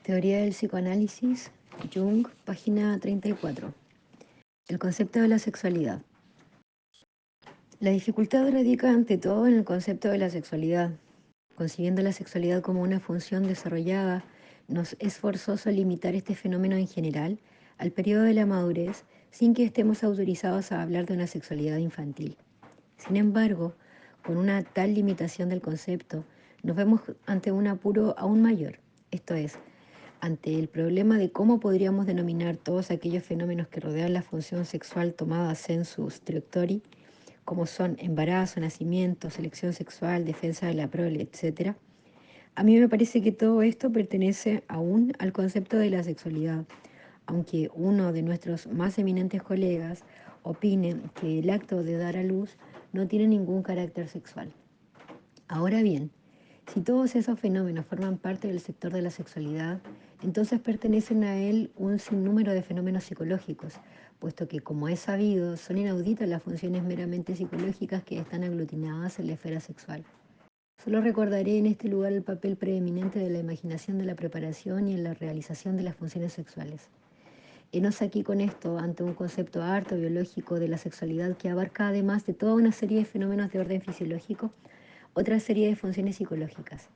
Teoría del psicoanálisis, Jung, página 34. El concepto de la sexualidad. La dificultad radica ante todo en el concepto de la sexualidad. Concibiendo la sexualidad como una función desarrollada, nos es forzoso limitar este fenómeno en general al periodo de la madurez sin que estemos autorizados a hablar de una sexualidad infantil. Sin embargo, con una tal limitación del concepto, nos vemos ante un apuro aún mayor, esto es, ante el problema de cómo podríamos denominar todos aquellos fenómenos que rodean la función sexual tomada sensu strictori, como son embarazo, nacimiento, selección sexual, defensa de la prole, etc. A mí me parece que todo esto pertenece aún al concepto de la sexualidad, aunque uno de nuestros más eminentes colegas opine que el acto de dar a luz no tiene ningún carácter sexual. Ahora bien, si todos esos fenómenos forman parte del sector de la sexualidad, entonces pertenecen a él un sinnúmero de fenómenos psicológicos, puesto que, como es sabido, son inauditas las funciones meramente psicológicas que están aglutinadas en la esfera sexual. Solo recordaré en este lugar el papel preeminente de la imaginación de la preparación y en la realización de las funciones sexuales. Henos aquí con esto ante un concepto harto biológico de la sexualidad que abarca, además de toda una serie de fenómenos de orden fisiológico, otra serie de funciones psicológicas.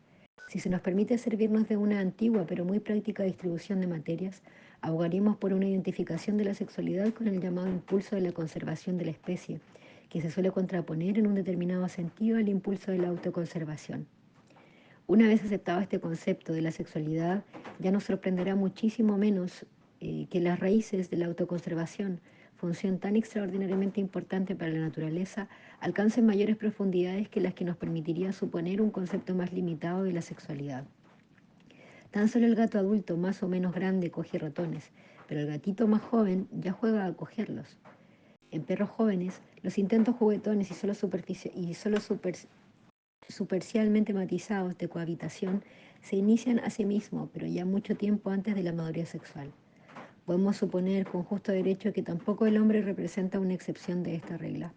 Si se nos permite servirnos de una antigua pero muy práctica distribución de materias, abogaríamos por una identificación de la sexualidad con el llamado impulso de la conservación de la especie, que se suele contraponer en un determinado sentido al impulso de la autoconservación. Una vez aceptado este concepto de la sexualidad, ya nos sorprenderá muchísimo menos que las raíces de la autoconservación, función tan extraordinariamente importante para la naturaleza, alcancen mayores profundidades que las que nos permitiría suponer un concepto más limitado de la sexualidad. Tan solo el gato adulto más o menos grande coge ratones, pero el gatito más joven ya juega a cogerlos. En perros jóvenes, los intentos juguetones y solo supercialmente matizados de cohabitación se inician a sí mismo, pero ya mucho tiempo antes de la madurez sexual. Podemos suponer con justo derecho que tampoco el hombre representa una excepción de esta regla.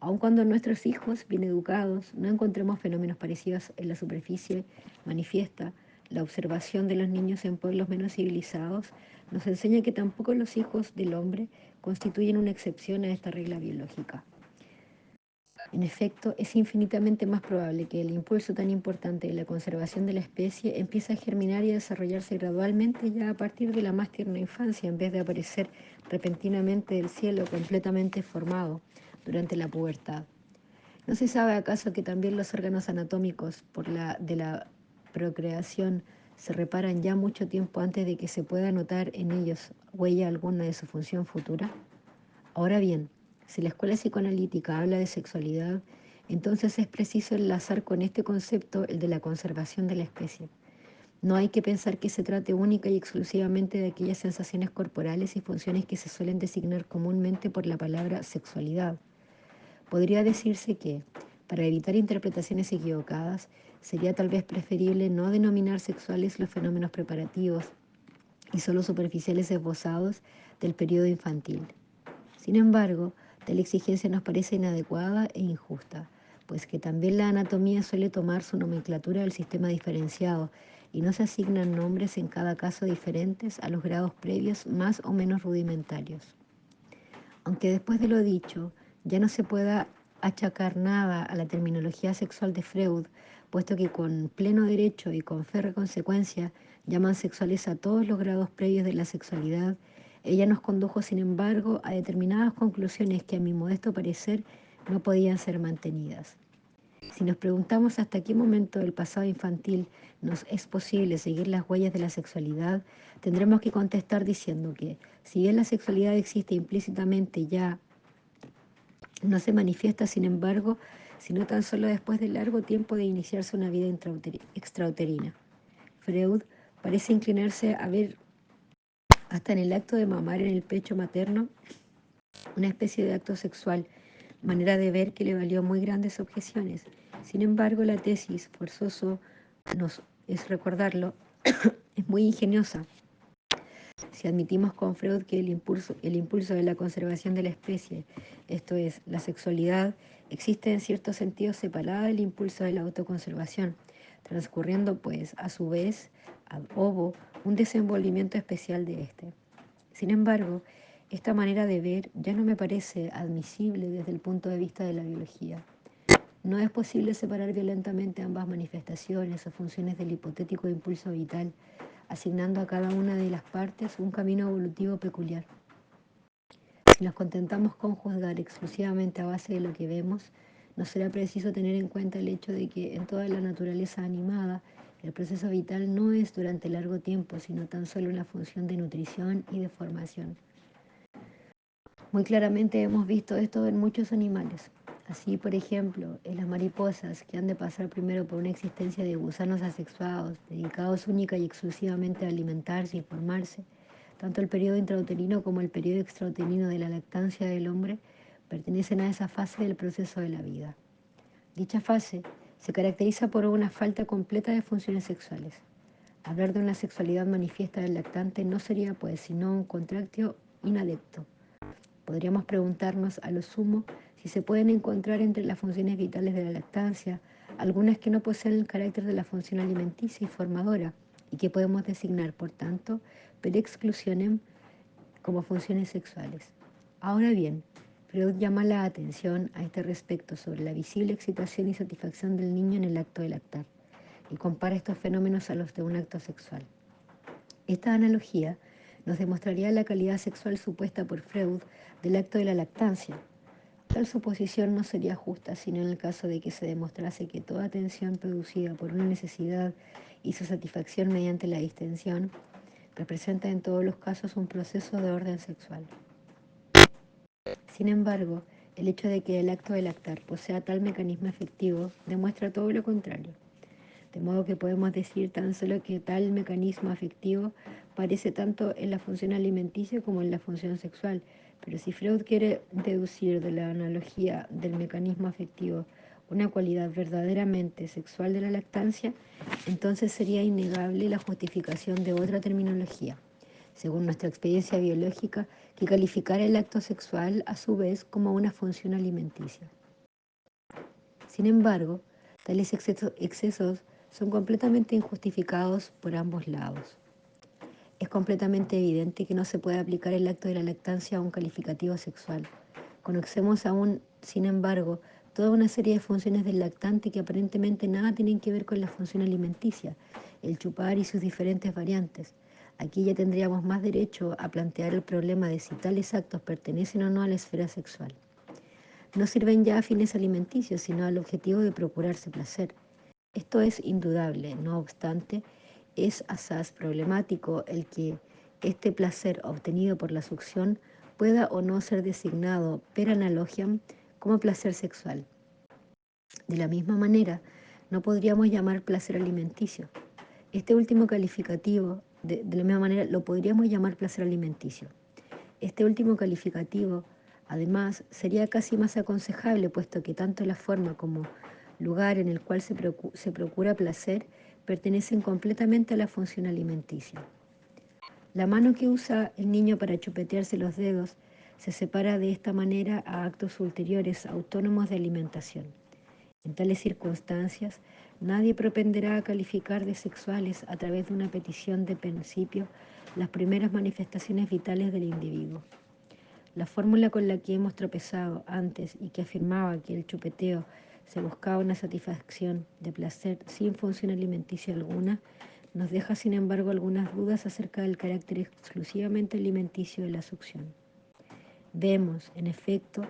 Aun cuando nuestros hijos, bien educados, no encontremos fenómenos parecidos en la superficie manifiesta, la observación de los niños en pueblos menos civilizados nos enseña que tampoco los hijos del hombre constituyen una excepción a esta regla biológica. En efecto, es infinitamente más probable que el impulso tan importante de la conservación de la especie empiece a germinar y a desarrollarse gradualmente ya a partir de la más tierna infancia, en vez de aparecer repentinamente del cielo completamente formado durante la pubertad. ¿No se sabe acaso que también los órganos anatómicos de la procreación se reparan ya mucho tiempo antes de que se pueda notar en ellos huella alguna de su función futura? Ahora bien, si la escuela psicoanalítica habla de sexualidad, entonces es preciso enlazar con este concepto el de la conservación de la especie. No hay que pensar que se trate única y exclusivamente de aquellas sensaciones corporales y funciones que se suelen designar comúnmente por la palabra sexualidad. Podría decirse que, para evitar interpretaciones equivocadas, sería tal vez preferible no denominar sexuales los fenómenos preparativos y solo superficiales esbozados del periodo infantil. Sin embargo, tal exigencia nos parece inadecuada e injusta, pues que también la anatomía suele tomar su nomenclatura del sistema diferenciado y no se asignan nombres en cada caso diferentes a los grados previos más o menos rudimentarios. Aunque después de lo dicho, ya no se pueda achacar nada a la terminología sexual de Freud, puesto que con pleno derecho y con férrea consecuencia llaman sexuales a todos los grados previos de la sexualidad, ella nos condujo, sin embargo, a determinadas conclusiones que, a mi modesto parecer, no podían ser mantenidas. Si nos preguntamos hasta qué momento del pasado infantil nos es posible seguir las huellas de la sexualidad, tendremos que contestar diciendo que, si bien la sexualidad existe implícitamente ya, no se manifiesta, sin embargo, sino tan solo después de largo tiempo de iniciarse una vida extrauterina. Freud parece inclinarse a ver hasta en el acto de mamar en el pecho materno una especie de acto sexual, manera de ver que le valió muy grandes objeciones. Sin embargo, la tesis, forzoso nos es recordarlo, es muy ingeniosa. Si admitimos con Freud que el impulso de la conservación de la especie, esto es, la sexualidad, existe en cierto sentido separada del impulso de la autoconservación, transcurriendo pues, a su vez, ad ovo, un desenvolvimiento especial de este. Sin embargo, esta manera de ver ya no me parece admisible desde el punto de vista de la biología. No es posible separar violentamente ambas manifestaciones o funciones del hipotético impulso vital, asignando a cada una de las partes un camino evolutivo peculiar. Si nos contentamos con juzgar exclusivamente a base de lo que vemos, no será preciso tener en cuenta el hecho de que en toda la naturaleza animada, el proceso vital no es durante largo tiempo, sino tan solo una función de nutrición y de formación. Muy claramente hemos visto esto en muchos animales. Así, por ejemplo, en las mariposas, que han de pasar primero por una existencia de gusanos asexuados, dedicados única y exclusivamente a alimentarse y formarse, tanto el periodo intrauterino como el periodo extrauterino de la lactancia del hombre pertenecen a esa fase del proceso de la vida. Dicha fase se caracteriza por una falta completa de funciones sexuales. Hablar de una sexualidad manifiesta del lactante no sería, pues, sino un contractio inadecto. Podríamos preguntarnos a lo sumo si se pueden encontrar entre las funciones vitales de la lactancia algunas que no poseen el carácter de la función alimenticia y formadora y que podemos designar, por tanto, per exclusionem como funciones sexuales. Ahora bien, Freud llama la atención a este respecto sobre la visible excitación y satisfacción del niño en el acto de lactar y compara estos fenómenos a los de un acto sexual. Esta analogía nos demostraría la calidad sexual supuesta por Freud del acto de la lactancia. Tal suposición no sería justa sino en el caso de que se demostrase que toda tensión producida por una necesidad y su satisfacción mediante la distensión representa en todos los casos un proceso de orden sexual. Sin embargo, el hecho de que el acto de lactar posea tal mecanismo efectivo demuestra todo lo contrario. De modo que podemos decir tan solo que tal mecanismo afectivo aparece tanto en la función alimenticia como en la función sexual. Pero si Freud quiere deducir de la analogía del mecanismo afectivo una cualidad verdaderamente sexual de la lactancia, entonces sería innegable la justificación de otra terminología, según nuestra experiencia biológica, que calificara el acto sexual a su vez como una función alimenticia. Sin embargo, tales excesos son completamente injustificados por ambos lados. Es completamente evidente que no se puede aplicar el acto de la lactancia a un calificativo sexual. Conocemos aún, sin embargo, toda una serie de funciones del lactante que aparentemente nada tienen que ver con la función alimenticia, el chupar y sus diferentes variantes. Aquí ya tendríamos más derecho a plantear el problema de si tales actos pertenecen o no a la esfera sexual. No sirven ya a fines alimenticios, sino al objetivo de procurarse placer. Esto es indudable, no obstante, es asaz problemático el que este placer obtenido por la succión pueda o no ser designado per analogiam como placer sexual. De la misma manera, no podríamos llamar placer alimenticio. Este último calificativo, de la misma manera, lo podríamos llamar placer alimenticio. Este último calificativo, además, sería casi más aconsejable, puesto que tanto la forma como lugar en el cual se procura placer pertenecen completamente a la función alimenticia. La mano que usa el niño para chupetearse los dedos se separa de esta manera a actos ulteriores autónomos de alimentación. En tales circunstancias, nadie propenderá a calificar de sexuales a través de una petición de principio las primeras manifestaciones vitales del individuo. La fórmula con la que hemos tropezado antes y que afirmaba que el chupeteo se buscaba una satisfacción de placer sin función alimenticia alguna, nos deja sin embargo algunas dudas acerca del carácter exclusivamente alimenticio de la succión. Vemos, en efecto,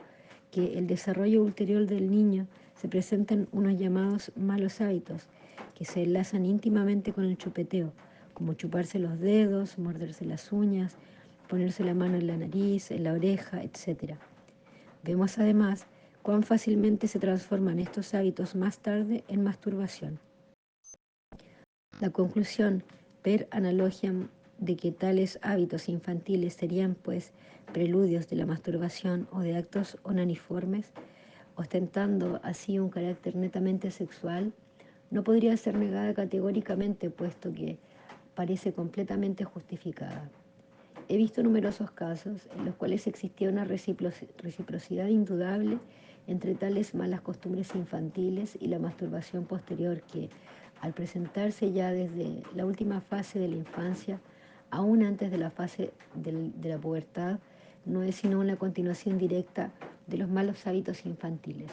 que el desarrollo ulterior del niño se presentan unos llamados malos hábitos que se enlazan íntimamente con el chupeteo, como chuparse los dedos, morderse las uñas, ponerse la mano en la nariz, en la oreja, etc. Vemos además cuán fácilmente se transforman estos hábitos más tarde en masturbación. La conclusión, per analogiam, de que tales hábitos infantiles serían, pues, preludios de la masturbación o de actos onaniformes, ostentando así un carácter netamente sexual, no podría ser negada categóricamente, puesto que parece completamente justificada. He visto numerosos casos en los cuales existía una reciprocidad indudable entre tales malas costumbres infantiles y la masturbación posterior que, al presentarse ya desde la última fase de la infancia, aún antes de la fase de la pubertad, no es sino una continuación directa de los malos hábitos infantiles.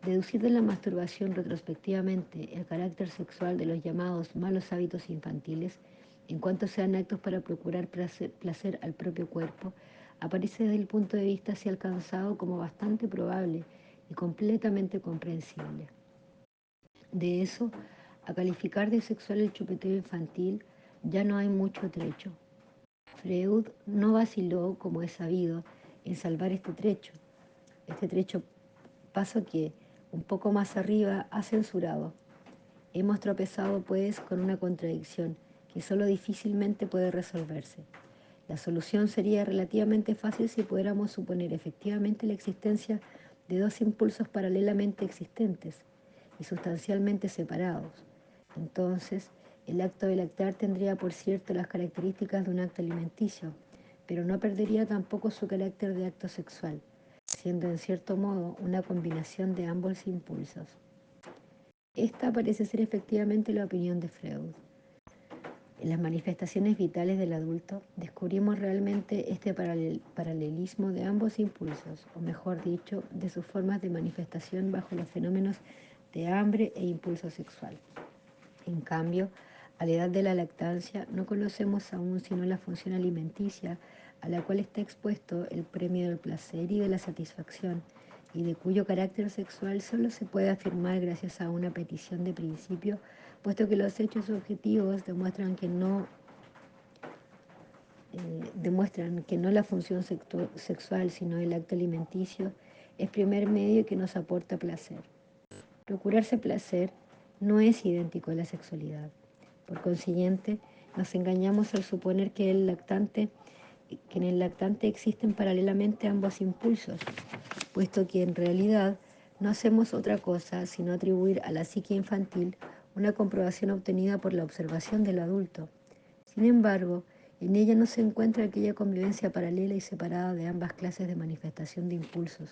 Deducir de la masturbación retrospectivamente el carácter sexual de los llamados malos hábitos infantiles, en cuanto sean actos para procurar placer al propio cuerpo, aparece desde el punto de vista así alcanzado como bastante probable y completamente comprensible. De eso, a calificar de sexual el chupeteo infantil, ya no hay mucho trecho. Freud no vaciló, como es sabido, en salvar este trecho paso que, un poco más arriba, ha censurado. Hemos tropezado, pues, con una contradicción que solo difícilmente puede resolverse. La solución sería relativamente fácil si pudiéramos suponer efectivamente la existencia de dos impulsos paralelamente existentes y sustancialmente separados. Entonces, el acto de lactar tendría, por cierto, las características de un acto alimenticio, pero no perdería tampoco su carácter de acto sexual, siendo en cierto modo una combinación de ambos impulsos. Esta parece ser efectivamente la opinión de Freud. En las manifestaciones vitales del adulto descubrimos realmente este paralelismo de ambos impulsos, o mejor dicho, de sus formas de manifestación bajo los fenómenos de hambre e impulso sexual. En cambio, a la edad de la lactancia no conocemos aún sino la función alimenticia a la cual está expuesto el premio del placer y de la satisfacción, y de cuyo carácter sexual solo se puede afirmar gracias a una petición de principio, puesto que los hechos objetivos demuestran que no la función sexual, sino el acto alimenticio, es primer medio que nos aporta placer. Procurarse placer no es idéntico a la sexualidad. Por consiguiente, nos engañamos al suponer que en el lactante existen paralelamente ambos impulsos, puesto que en realidad no hacemos otra cosa sino atribuir a la psique infantil una comprobación obtenida por la observación del adulto. Sin embargo, en ella no se encuentra aquella convivencia paralela y separada de ambas clases de manifestación de impulsos,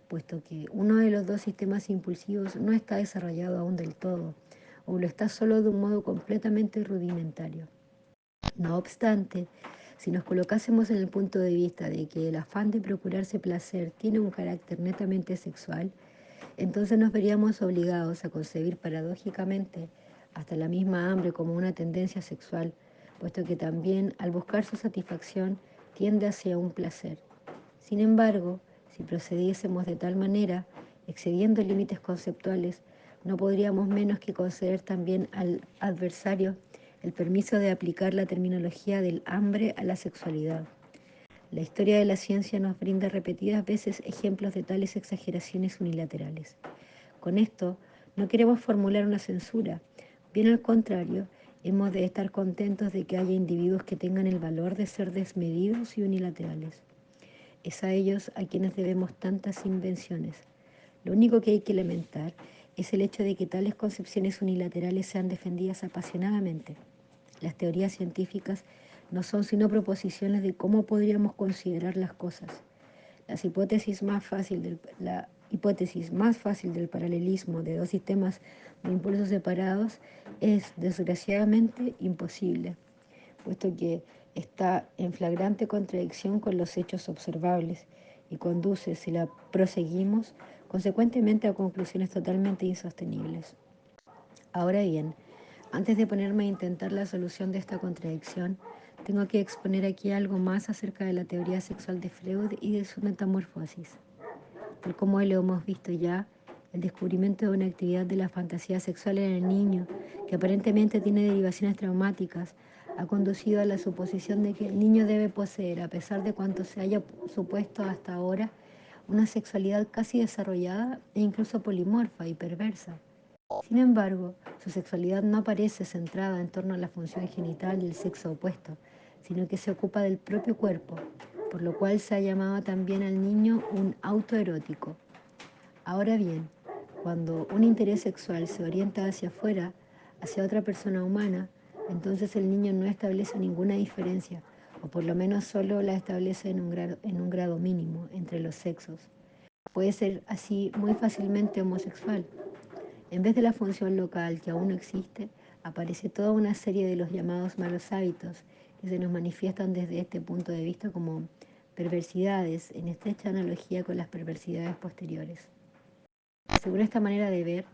puesto que uno de los dos sistemas impulsivos no está desarrollado aún del todo, o lo está solo de un modo completamente rudimentario. No obstante, si nos colocásemos en el punto de vista de que el afán de procurarse placer tiene un carácter netamente sexual, entonces nos veríamos obligados a concebir paradójicamente hasta la misma hambre como una tendencia sexual, puesto que también al buscar su satisfacción tiende hacia un placer. Sin embargo, si procediésemos de tal manera, excediendo límites conceptuales, no podríamos menos que conceder también al adversario el permiso de aplicar la terminología del hambre a la sexualidad. La historia de la ciencia nos brinda repetidas veces ejemplos de tales exageraciones unilaterales. Con esto, no queremos formular una censura, bien al contrario, hemos de estar contentos de que haya individuos que tengan el valor de ser desmedidos y unilaterales. Es a ellos a quienes debemos tantas invenciones. Lo único que hay que lamentar es el hecho de que tales concepciones unilaterales sean defendidas apasionadamente. Las teorías científicas no son sino proposiciones de cómo podríamos considerar las cosas. La hipótesis más fácil del paralelismo de dos sistemas de impulsos separados es, desgraciadamente, imposible, puesto que está en flagrante contradicción con los hechos observables y conduce, si la proseguimos, consecuentemente a conclusiones totalmente insostenibles. Ahora bien, antes de ponerme a intentar la solución de esta contradicción, tengo que exponer aquí algo más acerca de la teoría sexual de Freud y de su metamorfosis. Tal como lo hemos visto ya, el descubrimiento de una actividad de la fantasía sexual en el niño, que aparentemente tiene derivaciones traumáticas, ha conducido a la suposición de que el niño debe poseer, a pesar de cuanto se haya supuesto hasta ahora, una sexualidad casi desarrollada e incluso polimorfa y perversa. Sin embargo, su sexualidad no aparece centrada en torno a la función genital del sexo opuesto, sino que se ocupa del propio cuerpo, por lo cual se ha llamado también al niño un autoerótico. Ahora bien, cuando un interés sexual se orienta hacia afuera, hacia otra persona humana, entonces el niño no establece ninguna diferencia, o por lo menos solo la establece en un grado mínimo entre los sexos. Puede ser así muy fácilmente homosexual. En vez de la función local, que aún no existe, aparece toda una serie de los llamados malos hábitos, que se nos manifiestan desde este punto de vista como perversidades, en estrecha analogía con las perversidades posteriores. Según esta manera de ver,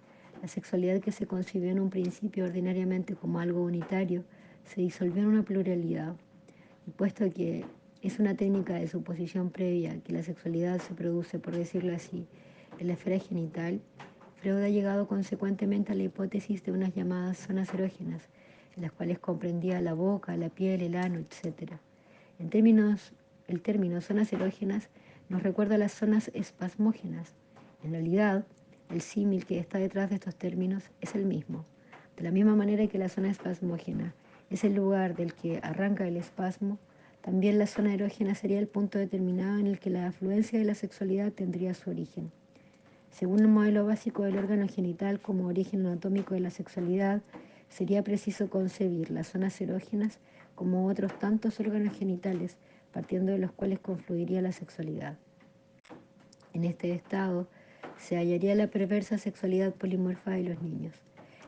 la sexualidad que se concibió en un principio ordinariamente como algo unitario, se disolvió en una pluralidad, y puesto que es una técnica de suposición previa que la sexualidad se produce, por decirlo así, en la esfera genital, Freud ha llegado consecuentemente a la hipótesis de unas llamadas zonas erógenas, en las cuales comprendía la boca, la piel, el ano, etc. En términos, el término zonas erógenas nos recuerda a las zonas espasmógenas. En realidad, el símil que está detrás de estos términos es el mismo. De la misma manera que la zona espasmógena es el lugar del que arranca el espasmo, también la zona erógena sería el punto determinado en el que la afluencia de la sexualidad tendría su origen. Según el modelo básico del órgano genital como origen anatómico de la sexualidad, sería preciso concebir las zonas erógenas como otros tantos órganos genitales, partiendo de los cuales confluiría la sexualidad. En este estado se hallaría la perversa sexualidad polimorfa de los niños.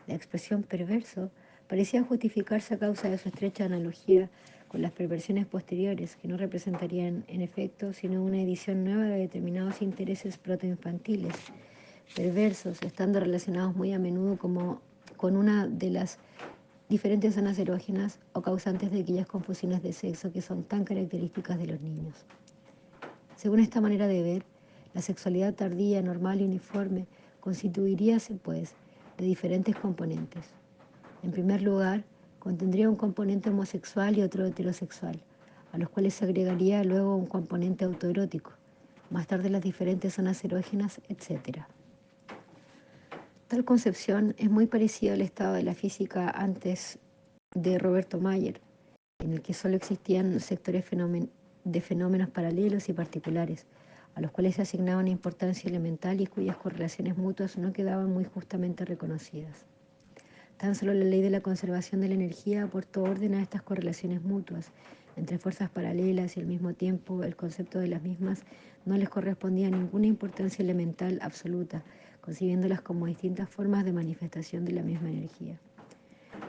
La expresión perverso parecía justificarse a causa de su estrecha analogía con las perversiones posteriores, que no representarían en efecto sino una edición nueva de determinados intereses protoinfantiles, perversos, estando relacionados muy a menudo como con una de las diferentes zonas erógenas o causantes de aquellas confusiones de sexo que son tan características de los niños. Según esta manera de ver, la sexualidad tardía, normal y uniforme constituiríase, pues, de diferentes componentes. En primer lugar, contendría un componente homosexual y otro heterosexual, a los cuales se agregaría luego un componente autoerótico, más tarde las diferentes zonas erógenas, etc. Tal concepción es muy parecida al estado de la física antes de Roberto Mayer, en el que solo existían sectores de fenómenos paralelos y particulares, a los cuales se asignaba una importancia elemental y cuyas correlaciones mutuas no quedaban muy justamente reconocidas. Tan solo la ley de la conservación de la energía aportó orden a estas correlaciones mutuas entre fuerzas paralelas y al mismo tiempo el concepto de las mismas no les correspondía ninguna importancia elemental absoluta, concibiéndolas como distintas formas de manifestación de la misma energía.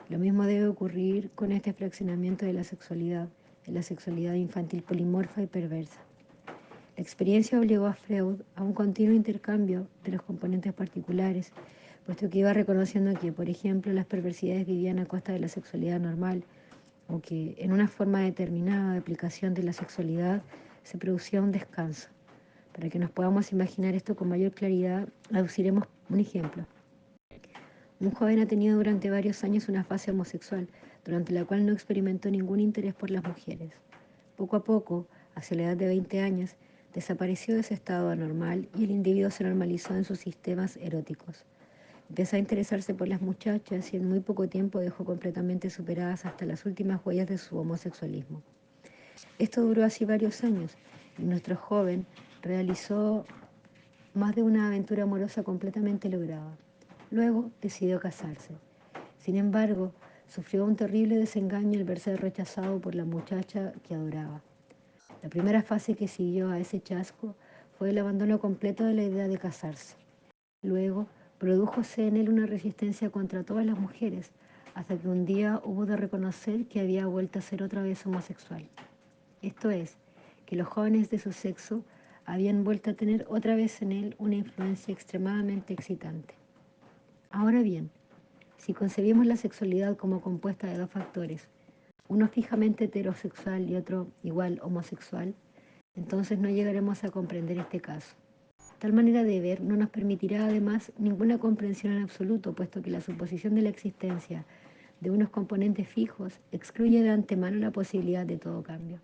Lo mismo debe ocurrir con este fraccionamiento de la sexualidad, en la sexualidad infantil polimorfa y perversa. La experiencia obligó a Freud a un continuo intercambio de los componentes particulares, puesto que iba reconociendo que, por ejemplo, las perversidades vivían a costa de la sexualidad normal, o que en una forma determinada de aplicación de la sexualidad se producía un descanso. Para que nos podamos imaginar esto con mayor claridad, aduciremos un ejemplo. Un joven ha tenido durante varios años una fase homosexual, durante la cual no experimentó ningún interés por las mujeres. Poco a poco, hacia la edad de 20 años, desapareció ese estado anormal y el individuo se normalizó en sus sistemas eróticos. Empezó a interesarse por las muchachas y en muy poco tiempo dejó completamente superadas hasta las últimas huellas de su homosexualismo. Esto duró así varios años y nuestro joven realizó más de una aventura amorosa completamente lograda. Luego decidió casarse. Sin embargo, sufrió un terrible desengaño al verse rechazado por la muchacha que adoraba. La primera fase que siguió a ese chasco fue el abandono completo de la idea de casarse. Luego, prodújose en él una resistencia contra todas las mujeres, hasta que un día hubo de reconocer que había vuelto a ser otra vez homosexual. Esto es, que los jóvenes de su sexo habían vuelto a tener otra vez en él una influencia extremadamente excitante. Ahora bien, si concebimos la sexualidad como compuesta de dos factores, uno fijamente heterosexual y otro igual homosexual, entonces no llegaremos a comprender este caso. Tal manera de ver no nos permitirá además ninguna comprensión en absoluto, puesto que la suposición de la existencia de unos componentes fijos excluye de antemano la posibilidad de todo cambio.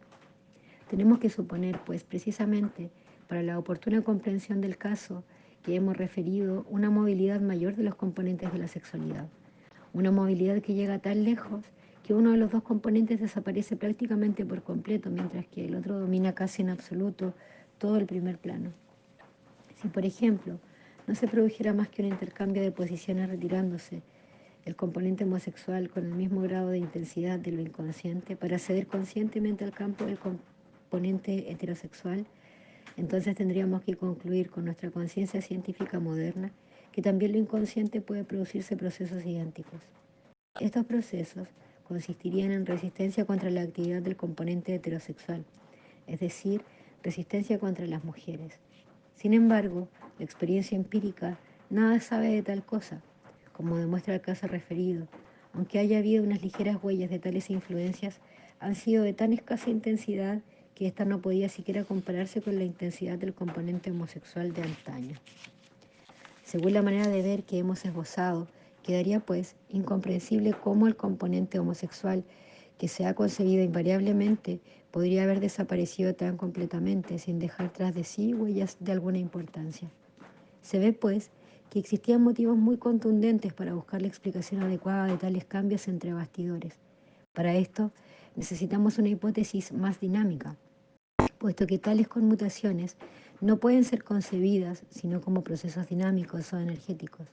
Tenemos que suponer, pues, precisamente para la oportuna comprensión del caso que hemos referido, una movilidad mayor de los componentes de la sexualidad. Una movilidad que llega tan lejos que uno de los dos componentes desaparece prácticamente por completo, mientras que el otro domina casi en absoluto todo el primer plano. Si, por ejemplo, no se produjera más que un intercambio de posiciones retirándose el componente homosexual con el mismo grado de intensidad de lo inconsciente para acceder conscientemente al campo del componente heterosexual, entonces tendríamos que concluir con nuestra conciencia científica moderna que también lo inconsciente puede producirse procesos idénticos. Estos procesos consistirían en resistencia contra la actividad del componente heterosexual, es decir, resistencia contra las mujeres. Sin embargo, la experiencia empírica nada sabe de tal cosa, como demuestra el caso referido. Aunque haya habido unas ligeras huellas de tales influencias, han sido de tan escasa intensidad que ésta no podía siquiera compararse con la intensidad del componente homosexual de antaño. Según la manera de ver que hemos esbozado, quedaría pues incomprensible cómo el componente homosexual, que se ha concebido invariablemente, podría haber desaparecido tan completamente sin dejar tras de sí huellas de alguna importancia. Se ve pues que existían motivos muy contundentes para buscar la explicación adecuada de tales cambios entre bastidores. Para esto necesitamos una hipótesis más dinámica, puesto que tales conmutaciones no pueden ser concebidas sino como procesos dinámicos o energéticos.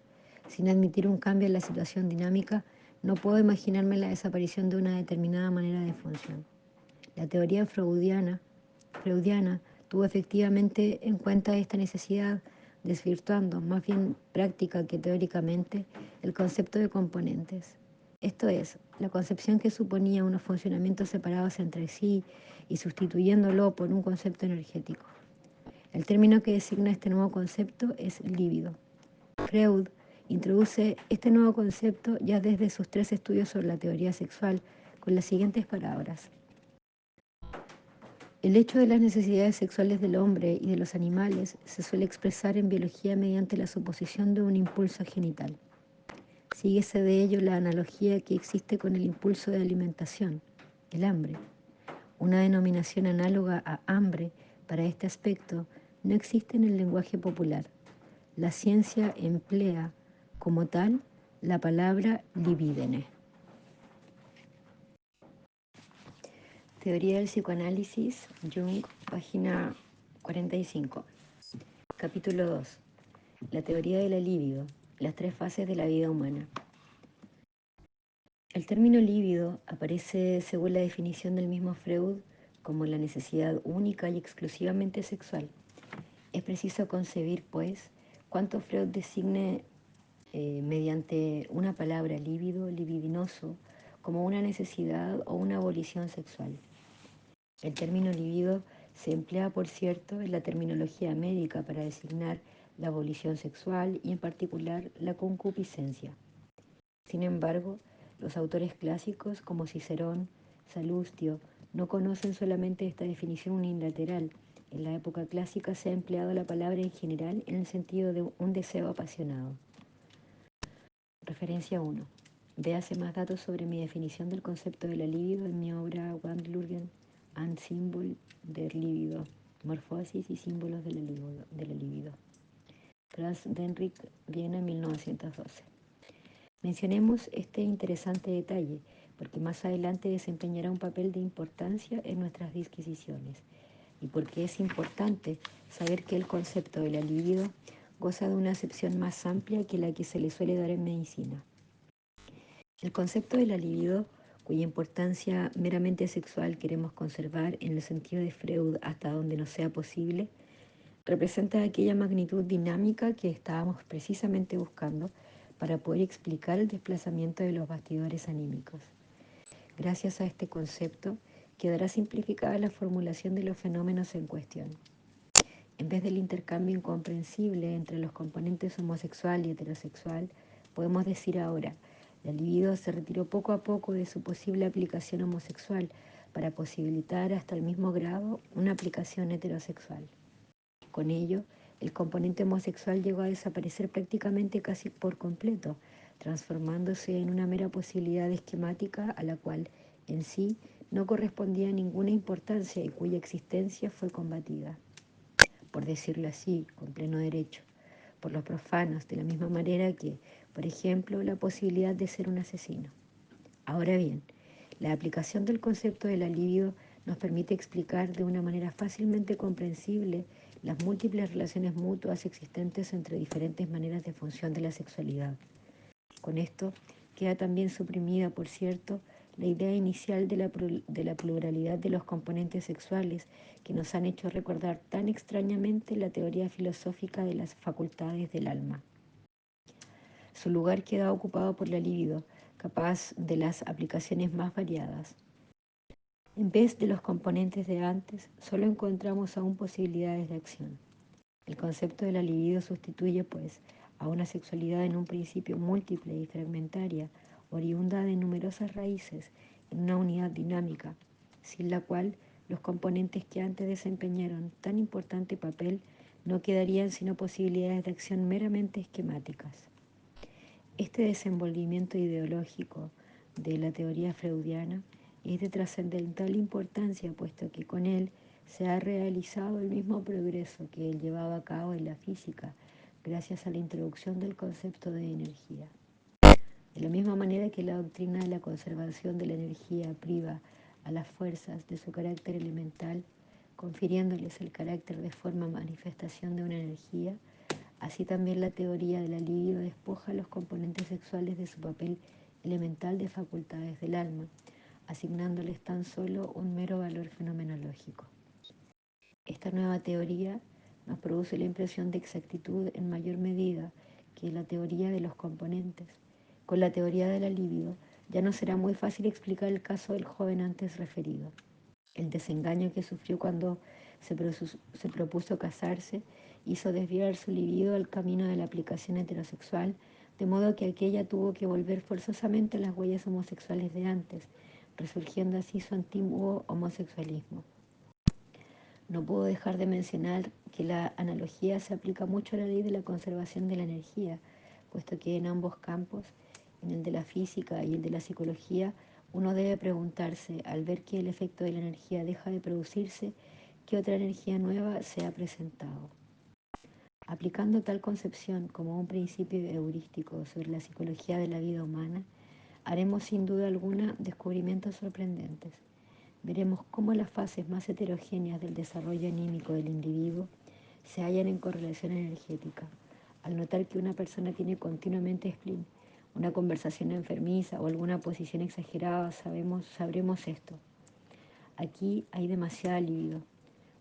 Sin admitir un cambio en la situación dinámica, no puedo imaginarme la desaparición de una determinada manera de función. La teoría freudiana tuvo efectivamente en cuenta esta necesidad, desvirtuando, más bien práctica que teóricamente, el concepto de componentes. Esto es, la concepción que suponía unos funcionamientos separados entre sí y sustituyéndolo por un concepto energético. El término que designa este nuevo concepto es líbido. Freud introduce este nuevo concepto ya desde sus 3 estudios sobre la teoría sexual con las siguientes palabras. El hecho de las necesidades sexuales del hombre y de los animales se suele expresar en biología mediante la suposición de un impulso genital. Síguese de ello la analogía que existe con el impulso de alimentación, el hambre. Una denominación análoga a hambre para este aspecto no existe en el lenguaje popular. La ciencia emplea como tal la palabra libidine. Teoría del psicoanálisis, Jung, página 45. Capítulo 2. La teoría de la libido, las 3 fases de la vida humana. El término líbido aparece, según la definición del mismo Freud, como la necesidad única y exclusivamente sexual. Es preciso concebir, pues, cuanto Freud designe mediante una palabra líbido, libidinoso, como una necesidad o una abolición sexual. El término libido se emplea, por cierto, en la terminología médica para designar la abolición sexual y en particular la concupiscencia. Sin embargo, los autores clásicos como Cicerón, Salustio, no conocen solamente esta definición unilateral. En la época clásica se ha empleado la palabra en general en el sentido de un deseo apasionado. Referencia 1. Véase más datos sobre mi definición del concepto de la libido en mi obra Wandlungen and Symbol der Libido, Morfosis y símbolos de la libido. Franz Denrick, Viena, 1912. Mencionemos este interesante detalle, porque más adelante desempeñará un papel de importancia en nuestras disquisiciones, y porque es importante saber que el concepto de la libido goza de una acepción más amplia que la que se le suele dar en medicina. El concepto de la libido, cuya importancia meramente sexual queremos conservar en el sentido de Freud hasta donde nos sea posible, representa aquella magnitud dinámica que estábamos precisamente buscando para poder explicar el desplazamiento de los bastidores anímicos. Gracias a este concepto, quedará simplificada la formulación de los fenómenos en cuestión. En vez del intercambio incomprensible entre los componentes homosexual y heterosexual, podemos decir ahora, la libido se retiró poco a poco de su posible aplicación homosexual para posibilitar hasta el mismo grado una aplicación heterosexual. Con ello, el componente homosexual llegó a desaparecer prácticamente casi por completo, transformándose en una mera posibilidad esquemática a la cual, en sí, no correspondía ninguna importancia y cuya existencia fue combatida, por decirlo así, con pleno derecho, por los profanos, de la misma manera que, por ejemplo, la posibilidad de ser un asesino. Ahora bien, la aplicación del concepto de la libido nos permite explicar de una manera fácilmente comprensible las múltiples relaciones mutuas existentes entre diferentes maneras de función de la sexualidad. Con esto queda también suprimida, por cierto, la idea inicial de la pluralidad de los componentes sexuales que nos han hecho recordar tan extrañamente la teoría filosófica de las facultades del alma. Su lugar queda ocupado por la libido, capaz de las aplicaciones más variadas. En vez de los componentes de antes, solo encontramos aún posibilidades de acción. El concepto de la libido sustituye, pues, a una sexualidad en un principio múltiple y fragmentaria, oriunda de numerosas raíces, en una unidad dinámica, sin la cual los componentes que antes desempeñaron tan importante papel no quedarían sino posibilidades de acción meramente esquemáticas. Este desenvolvimiento ideológico de la teoría freudiana es de trascendental importancia, puesto que con él se ha realizado el mismo progreso que él llevaba a cabo en la física, gracias a la introducción del concepto de energía. De la misma manera que la doctrina de la conservación de la energía priva a las fuerzas de su carácter elemental, confiriéndoles el carácter de forma manifestación de una energía, así también la teoría de la libido despoja a los componentes sexuales de su papel elemental de facultades del alma, asignándoles tan solo un mero valor fenomenológico. Esta nueva teoría nos produce la impresión de exactitud en mayor medida que la teoría de los componentes. Con la teoría de la libido ya no será muy fácil explicar el caso del joven antes referido. El desengaño que sufrió cuando se propuso casarse hizo desviar su libido al camino de la aplicación heterosexual, de modo que aquella tuvo que volver forzosamente a las huellas homosexuales de antes, resurgiendo así su antiguo homosexualismo. No puedo dejar de mencionar que la analogía se aplica mucho a la ley de la conservación de la energía, puesto que en ambos campos, en el de la física y el de la psicología, uno debe preguntarse, al ver que el efecto de la energía deja de producirse, qué otra energía nueva se ha presentado. Aplicando tal concepción como un principio heurístico sobre la psicología de la vida humana, haremos sin duda alguna descubrimientos sorprendentes. Veremos cómo las fases más heterogéneas del desarrollo anímico del individuo se hallan en correlación energética. Al notar que una persona tiene continuamente spleen, una conversación enfermiza o alguna posición exagerada, sabremos esto. Aquí hay demasiada libido.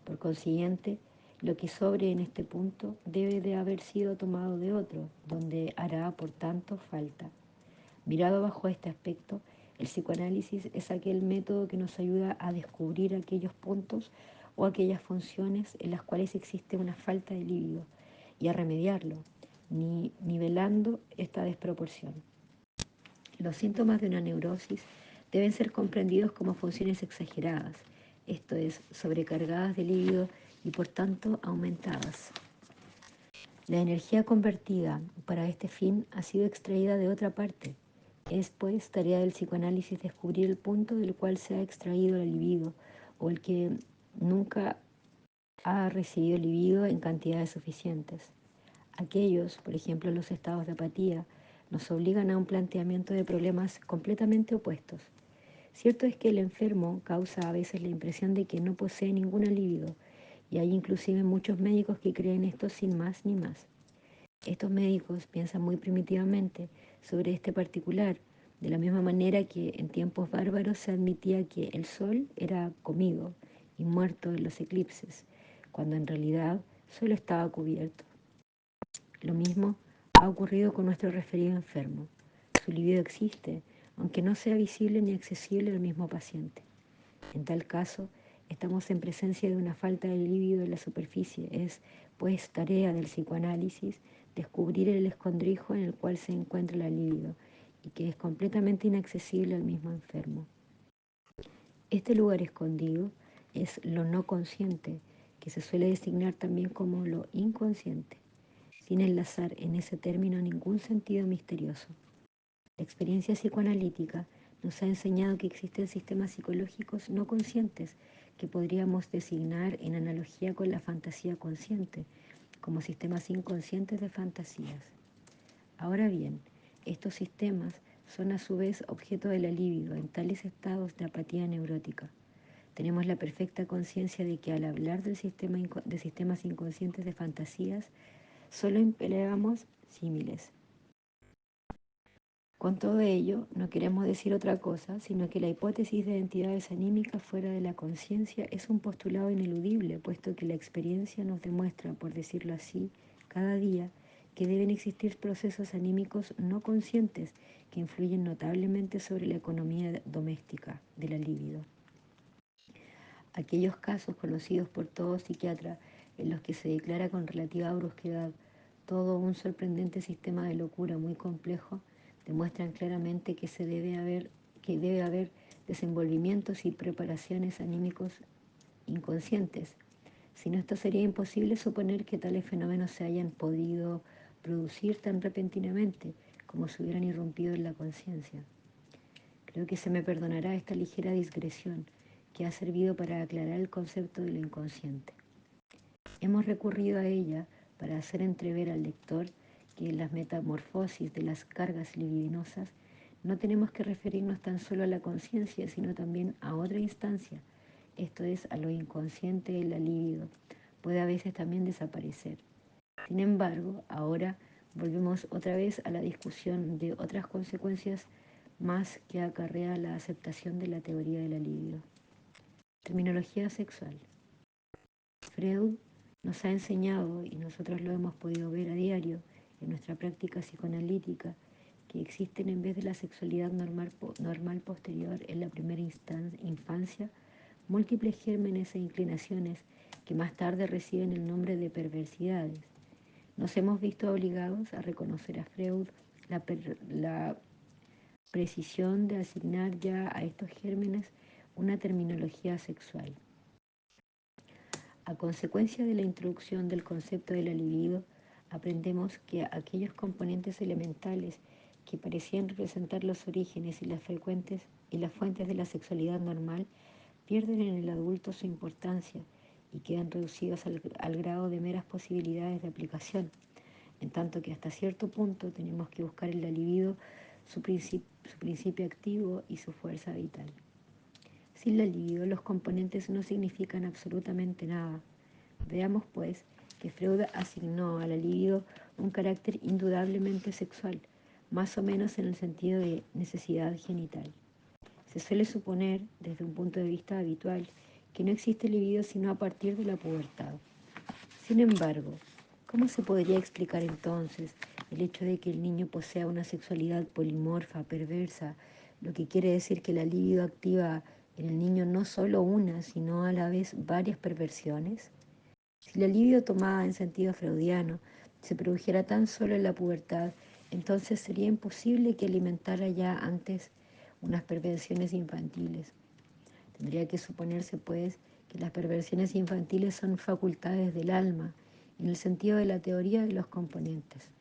Por consiguiente, lo que sobre en este punto debe de haber sido tomado de otro, donde hará, por tanto, falta. Mirado bajo este aspecto, el psicoanálisis es aquel método que nos ayuda a descubrir aquellos puntos o aquellas funciones en las cuales existe una falta de libido y a remediarlo, nivelando esta desproporción. Los síntomas de una neurosis deben ser comprendidos como funciones exageradas, esto es, sobrecargadas de libido y por tanto aumentadas. La energía convertida para este fin ha sido extraída de otra parte. Es pues tarea del psicoanálisis descubrir el punto del cual se ha extraído la libido o el que nunca ha recibido libido en cantidades suficientes. Aquellos, por ejemplo, los estados de apatía, nos obligan a un planteamiento de problemas completamente opuestos. Cierto es que el enfermo causa a veces la impresión de que no posee ninguna libido, y hay inclusive muchos médicos que creen esto sin más ni más. Estos médicos piensan muy primitivamente sobre este particular, de la misma manera que en tiempos bárbaros se admitía que el sol era comido y muerto en los eclipses, cuando en realidad solo estaba cubierto. Lo mismo ha ocurrido con nuestro referido enfermo. Su libido existe, aunque no sea visible ni accesible al mismo paciente. En tal caso, estamos en presencia de una falta de libido en la superficie. Es, pues, tarea del psicoanálisis descubrir el escondrijo en el cual se encuentra la libido y que es completamente inaccesible al mismo enfermo. Este lugar escondido es lo no consciente, que se suele designar también como lo inconsciente, sin enlazar en ese término ningún sentido misterioso. La experiencia psicoanalítica nos ha enseñado que existen sistemas psicológicos no conscientes que podríamos designar en analogía con la fantasía consciente, como sistemas inconscientes de fantasías. Ahora bien, estos sistemas son a su vez objeto de la libido en tales estados de apatía neurótica. Tenemos la perfecta conciencia de que al hablar de sistemas inconscientes de fantasías, solo empleamos símiles. Con todo ello, no queremos decir otra cosa, sino que la hipótesis de entidades anímicas fuera de la conciencia es un postulado ineludible, puesto que la experiencia nos demuestra, por decirlo así, cada día que deben existir procesos anímicos no conscientes que influyen notablemente sobre la economía doméstica de la libido. Aquellos casos conocidos por todo psiquiatra en los que se declara con relativa brusquedad todo un sorprendente sistema de locura muy complejo demuestran claramente que debe haber desenvolvimientos y preparaciones anímicos inconscientes. Si no, esto sería imposible suponer que tales fenómenos se hayan podido producir tan repentinamente como si hubieran irrumpido en la conciencia. Creo que se me perdonará esta ligera digresión que ha servido para aclarar el concepto de lo inconsciente. Hemos recurrido a ella para hacer entrever al lector que en las metamorfosis de las cargas libidinosas no tenemos que referirnos tan solo a la conciencia, sino también a otra instancia, esto es, a lo inconsciente de la libido. Puede a veces también desaparecer. Sin embargo, ahora volvemos otra vez a la discusión de otras consecuencias más que acarrea la aceptación de la teoría de la libido. Terminología sexual. Freud nos ha enseñado, y nosotros lo hemos podido ver a diario en nuestra práctica psicoanalítica, que existen en vez de la sexualidad normal posterior en la primera infancia, múltiples gérmenes e inclinaciones que más tarde reciben el nombre de perversidades. Nos hemos visto obligados a reconocer a Freud la precisión de asignar ya a estos gérmenes una terminología sexual. A consecuencia de la introducción del concepto de la libido, aprendemos que aquellos componentes elementales que parecían representar los orígenes y las fuentes de la sexualidad normal pierden en el adulto su importancia y quedan reducidos al grado de meras posibilidades de aplicación, en tanto que hasta cierto punto tenemos que buscar en la libido su principio activo y su fuerza vital. Sin la libido, los componentes no significan absolutamente nada. Veamos, pues, que Freud asignó a la libido un carácter indudablemente sexual, más o menos en el sentido de necesidad genital. Se suele suponer, desde un punto de vista habitual, que no existe libido sino a partir de la pubertad. Sin embargo, ¿cómo se podría explicar entonces el hecho de que el niño posea una sexualidad polimorfa, perversa, lo que quiere decir que la libido activa en el niño no solo una, sino a la vez varias perversiones? Si la libido tomada en sentido freudiano se produjera tan solo en la pubertad, entonces sería imposible que alimentara ya antes unas perversiones infantiles. Tendría que suponerse, pues, que las perversiones infantiles son facultades del alma, en el sentido de la teoría de los componentes,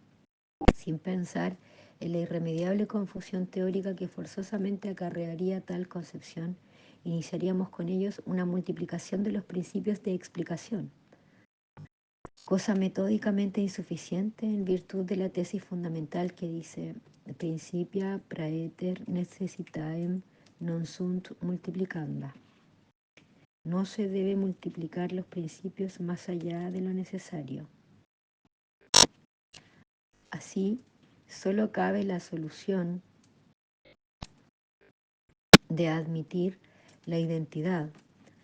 sin pensar en la irremediable confusión teórica que forzosamente acarrearía tal concepción. Iniciaríamos con ellos una multiplicación de los principios de explicación, cosa metódicamente insuficiente en virtud de la tesis fundamental que dice principia praeter necessitatem non sunt multiplicanda. No se debe multiplicar los principios más allá de lo necesario. Así, solo cabe la solución de admitir la identidad,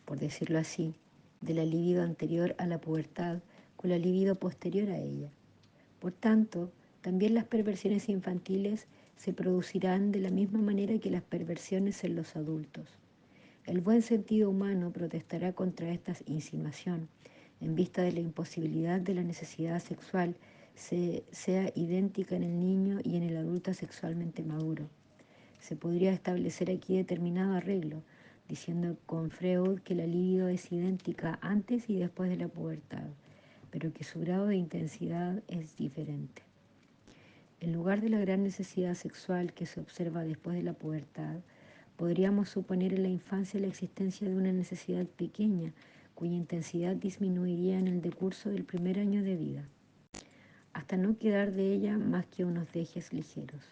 por decirlo así, de la libido anterior a la pubertad con la libido posterior a ella. Por tanto, también las perversiones infantiles se producirán de la misma manera que las perversiones en los adultos. El buen sentido humano protestará contra esta insinuación, en vista de la imposibilidad de la necesidad sexual sea idéntica en el niño y en el adulto sexualmente maduro. Se podría establecer aquí determinado arreglo, diciendo con Freud que la libido es idéntica antes y después de la pubertad, pero que su grado de intensidad es diferente. En lugar de la gran necesidad sexual que se observa después de la pubertad, podríamos suponer en la infancia la existencia de una necesidad pequeña, cuya intensidad disminuiría en el decurso del primer año de vida, hasta no quedar de ella más que unos dejes ligeros.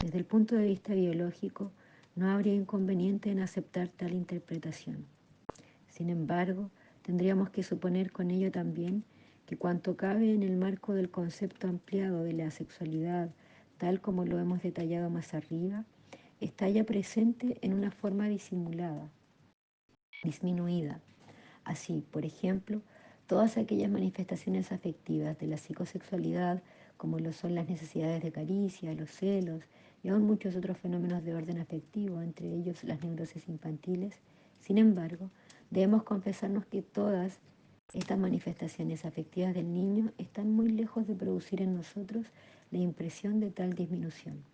Desde el punto de vista biológico, no habría inconveniente en aceptar tal interpretación. Sin embargo, tendríamos que suponer con ello también que cuanto cabe en el marco del concepto ampliado de la sexualidad, tal como lo hemos detallado más arriba, está ya presente en una forma disimulada, disminuida. Así, por ejemplo, todas aquellas manifestaciones afectivas de la psicosexualidad como lo son las necesidades de caricia, los celos y aún muchos otros fenómenos de orden afectivo, entre ellos las neurosis infantiles. Sin embargo, debemos confesarnos que todas estas manifestaciones afectivas del niño están muy lejos de producir en nosotros la impresión de tal disminución.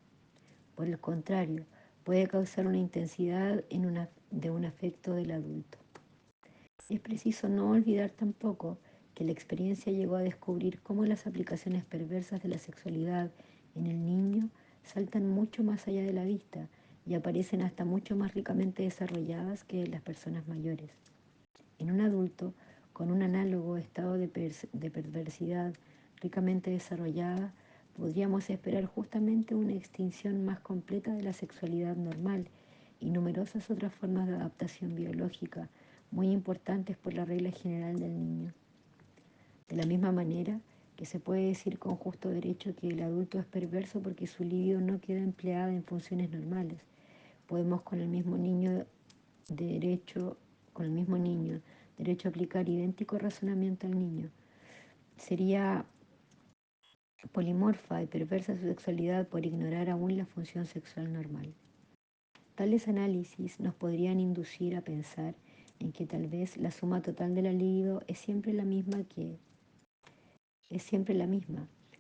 Por el contrario, puede causar una intensidad de un afecto del adulto. Es preciso no olvidar tampoco que la experiencia llegó a descubrir cómo las aplicaciones perversas de la sexualidad en el niño saltan mucho más allá de la vista y aparecen hasta mucho más ricamente desarrolladas que en las personas mayores. En un adulto con un análogo estado de perversidad ricamente desarrollada, podríamos esperar justamente una extinción más completa de la sexualidad normal y numerosas otras formas de adaptación biológica muy importantes por la regla general del niño. De la misma manera que se puede decir con justo derecho que el adulto es perverso porque su libido no queda empleada en funciones normales, podemos derecho, con el mismo niño derecho a aplicar idéntico razonamiento al niño. Sería polimorfa y perversa su sexualidad por ignorar aún la función sexual normal. Tales análisis nos podrían inducir a pensar en que tal vez la suma total de la libido es siempre la misma,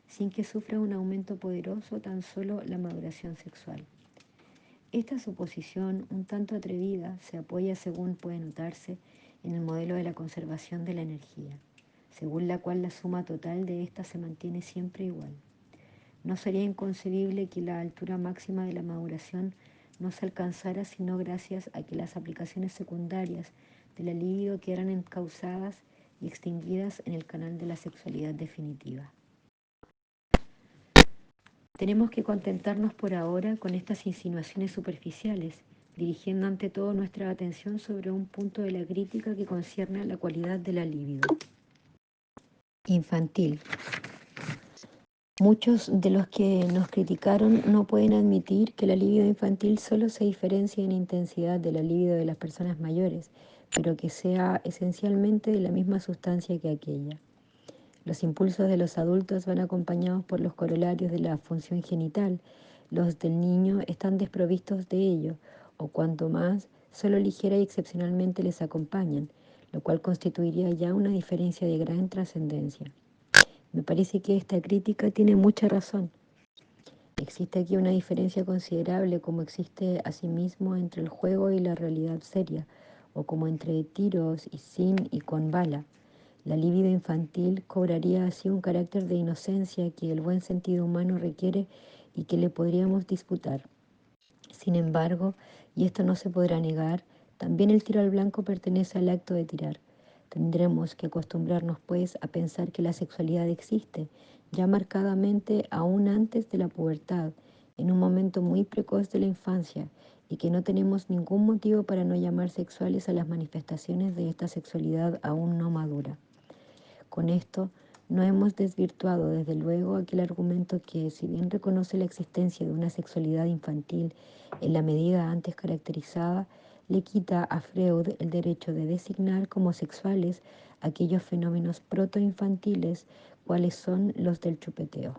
sin que sufra un aumento poderoso tan solo la maduración sexual. Esta suposición, un tanto atrevida, se apoya, según puede notarse, en el modelo de la conservación de la energía, según la cual la suma total de ésta se mantiene siempre igual. No sería inconcebible que la altura máxima de la maduración no se alcanzara sino gracias a que las aplicaciones secundarias de la libido quedaran encausadas y extinguidas en el canal de la sexualidad definitiva. Tenemos que contentarnos por ahora con estas insinuaciones superficiales, dirigiendo ante todo nuestra atención sobre un punto de la crítica que concierne a la cualidad de la libido. Infantil. Muchos de los que nos criticaron no pueden admitir que la libido infantil solo se diferencia en intensidad de la libido de las personas mayores, pero que sea esencialmente de la misma sustancia que aquella. Los impulsos de los adultos van acompañados por los corolarios de la función genital. Los del niño están desprovistos de ello, o cuanto más, solo ligera y excepcionalmente les acompañan, lo cual constituiría ya una diferencia de gran trascendencia. Me parece que esta crítica tiene mucha razón. Existe aquí una diferencia considerable, como existe asimismo entre el juego y la realidad seria, o como entre tiros y sin y con bala. La libido infantil cobraría así un carácter de inocencia que el buen sentido humano requiere y que le podríamos disputar. Sin embargo, y esto no se podrá negar, también el tiro al blanco pertenece al acto de tirar. Tendremos que acostumbrarnos, pues, a pensar que la sexualidad existe, ya marcadamente aún antes de la pubertad, en un momento muy precoz de la infancia, y que no tenemos ningún motivo para no llamar sexuales a las manifestaciones de esta sexualidad aún no madura. Con esto no hemos desvirtuado desde luego aquel argumento que, si bien reconoce la existencia de una sexualidad infantil en la medida antes caracterizada, le quita a Freud el derecho de designar como sexuales aquellos fenómenos protoinfantiles cuales son los del chupeteo.